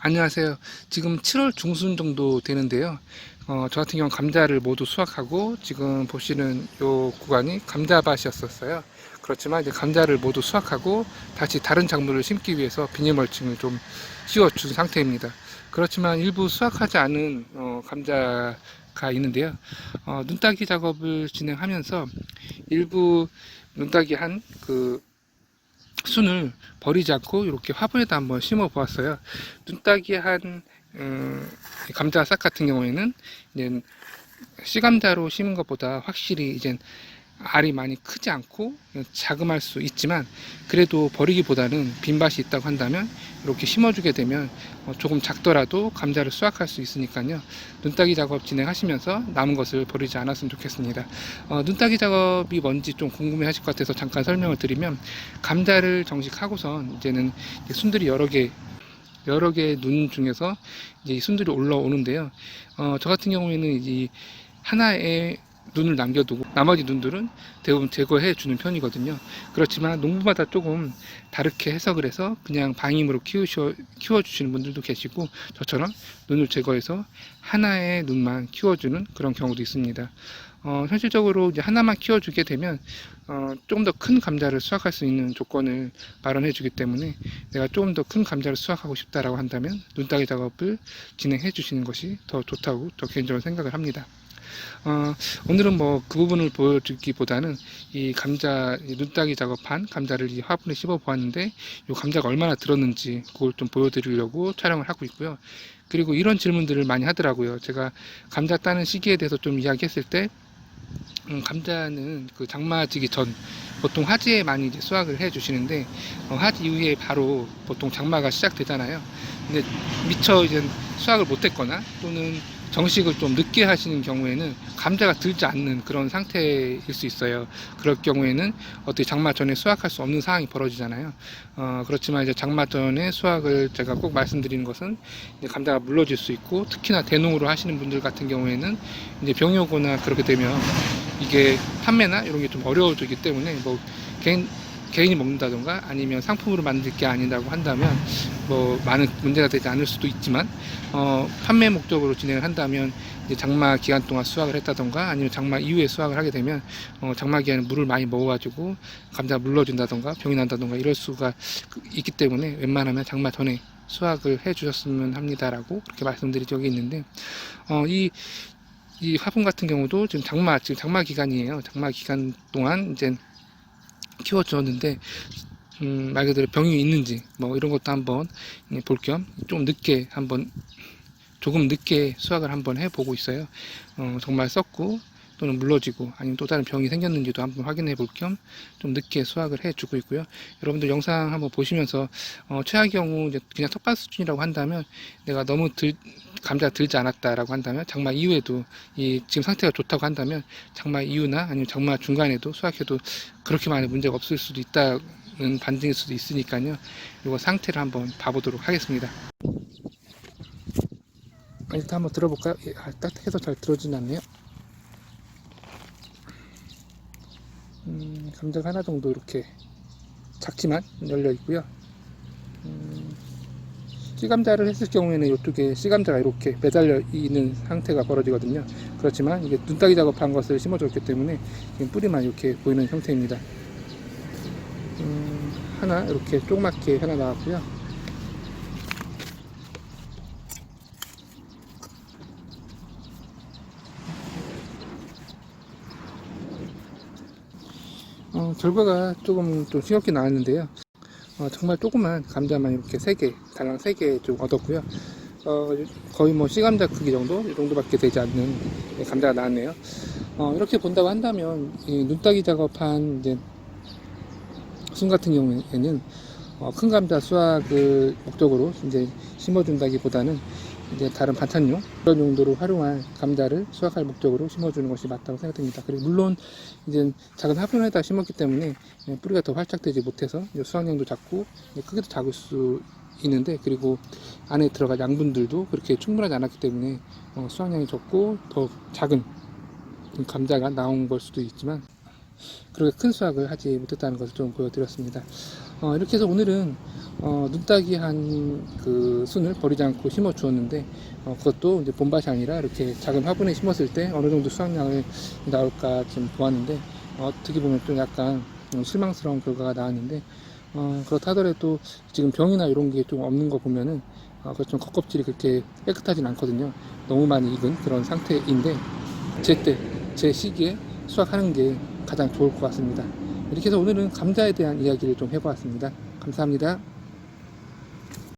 안녕하세요. 지금 7월 중순 정도 되는데요. 저 같은 경우는 감자를 모두 수확하고 지금 보시는 요 구간이 감자밭이었어요. 그렇지만 이제 감자를 모두 수확하고 다시 다른 작물을 심기 위해서 비닐멀칭을 좀 씌워준 상태입니다. 그렇지만 일부 수확하지 않은 감자가 있는데요. 눈따기 작업을 진행하면서 일부 눈따기 한그 순을 버리지 않고 이렇게 화분에다 한번 심어 보았어요. 눈따기 한 감자 싹 같은 경우에는 이제 씨감자로 심은 것보다 확실히 이제 알이 많이 크지 않고 자그마할 수 있지만 그래도 버리기보다는 빈밭이 있다고 한다면 이렇게 심어주게 되면 조금 작더라도 감자를 수확할 수 있으니까요. 눈따기 작업 진행하시면서 남은 것을 버리지 않았으면 좋겠습니다. 눈따기 작업이 뭔지 좀 궁금해 하실 것 같아서 잠깐 설명을 드리면 감자를 정식하고선 이제는 순들이 여러 개의 눈 중에서 이제 순들이 올라오는데요. 저 같은 경우에는 이 하나의 눈을 남겨두고 나머지 눈들은 대부분 제거해 주는 편이거든요. 그렇지만 농부마다 조금 다르게 해석을 해서 그냥 방임으로 키워주시는 분들도 계시고 저처럼 눈을 제거해서 하나의 눈만 키워주는 그런 경우도 있습니다. 현실적으로 이제 하나만 키워주게 되면 조금 더 큰 감자를 수확할 수 있는 조건을 마련해 주기 때문에 내가 조금 더 큰 감자를 수확하고 싶다라고 한다면 눈따기 작업을 진행해 주시는 것이 더 좋다고 저 개인적으로 생각을 합니다. 오늘은 뭐 그 부분을 보여주기보다는 이 감자, 이 눈따기 작업한 감자를 이 화분에 씹어 보았는데 이 감자가 얼마나 들었는지 그걸 좀 보여드리려고 촬영을 하고 있고요. 그리고 이런 질문들을 많이 하더라고요. 제가 감자 따는 시기에 대해서 좀 이야기했을 때 감자는 그 장마지기 전 보통 하지에 많이 이제 수확을 해 주시는데 하지 이후에 바로 보통 장마가 시작되잖아요. 근데 미처 이제 수확을 못했거나 또는 정식을 좀 늦게 하시는 경우에는 감자가 들지 않는 그런 상태일 수 있어요. 그럴 경우에는 어떻게 장마 전에 수확할 수 없는 상황이 벌어지잖아요. 그렇지만 이제 장마 전에 수확을 제가 꼭 말씀드리는 것은 이제 감자가 물러질 수 있고 특히나 대농으로 하시는 분들 같은 경우에는 이제 병이 오거나 그렇게 되면 이게 판매나 이런 게 좀 어려워지기 때문에 뭐 개인이 먹는다던가 아니면 상품으로 만들 게 아니라고 한다면 뭐 많은 문제가 되지 않을 수도 있지만 판매 목적으로 진행을 한다면 이제 장마 기간 동안 수확을 했다던가 아니면 장마 이후에 수확을 하게 되면 장마 기간에 물을 많이 먹어가지고 감자가 물러진다던가 병이 난다던가 이럴 수가 있기 때문에 웬만하면 장마 전에 수확을 해 주셨으면 합니다라고 그렇게 말씀드린 적이 있는데 이 화분 같은 경우도 지금 장마 기간이에요. 장마 기간 동안 이제 키워주었는데 말 그대로 병이 있는지 뭐 이런 것도 한번 볼 겸 좀 늦게 한번 조금 늦게 수확을 한번 해보고 있어요. 정말 썩고 또는 물러지고 아니면 또 다른 병이 생겼는지도 한번 확인해 볼 겸 좀 늦게 수확을 해주고 있고요. 여러분들 영상 한번 보시면서 최악의 경우 이제 그냥 텃밭 수준이라고 한다면 내가 너무 감자가 들지 않았다라고 한다면 장마 이후에도 이 지금 상태가 좋다고 한다면 장마 이후나 아니면 장마 중간에도 수확해도 그렇게 많은 문제가 없을 수도 있다는 반증일 수도 있으니까요. 이거 상태를 한번 봐보도록 하겠습니다. 일단 한번 들어볼까요? 예, 딱딱해서 잘 들어지는 않네요. 감자가 하나 정도 이렇게 작지만 열려 있고요. 씨감자를 했을 경우에는 이쪽에 씨감자가 이렇게 매달려 있는 상태가 벌어지거든요. 그렇지만 이게 눈따기 작업한 것을 심어줬기 때문에 지금 뿌리만 이렇게 보이는 형태입니다. 하나 이렇게 조그맣게 하나 나왔고요. 결과가 조금 좀 싱겁게 나왔는데요. 정말 조그만 감자만 이렇게 3개, 달랑 3개 좀 얻었고요. 거의 뭐 씨감자 크기 정도? 이 정도밖에 되지 않는 감자가 나왔네요. 이렇게 본다고 한다면, 이 눈따기 작업한 이제 순 같은 경우에는 큰 감자 수확을 목적으로 이제 심어준다기보다는 이제 다른 반찬용 그런 용도로 활용할 감자를 수확할 목적으로 심어주는 것이 맞다고 생각됩니다. 그리고 물론 이제 작은 화분에다 심었기 때문에 뿌리가 더 활착되지 못해서 수확량도 작고 크기도 작을 수 있는데 그리고 안에 들어갈 양분들도 그렇게 충분하지 않았기 때문에 수확량이 적고 더 작은 감자가 나온 걸 수도 있지만 그렇게 큰 수확을 하지 못했다는 것을 좀 보여드렸습니다. 이렇게 해서 오늘은 눈따기 한 그 순을 버리지 않고 심어 주었는데, 그것도 이제 봄밭이 아니라 이렇게 작은 화분에 심었을 때 어느 정도 수확량을 나올까 좀 보았는데, 어떻게 보면 좀 약간 실망스러운 결과가 나왔는데, 그렇다 하더라도 지금 병이나 이런 게 좀 없는 거 보면은 좀 겉껍질이 그렇게 깨끗하진 않거든요. 너무 많이 익은 그런 상태인데, 제 시기에 수확하는 게 가장 좋을 것 같습니다. 이렇게 해서 오늘은 감자에 대한 이야기를 좀 해보았습니다. 감사합니다.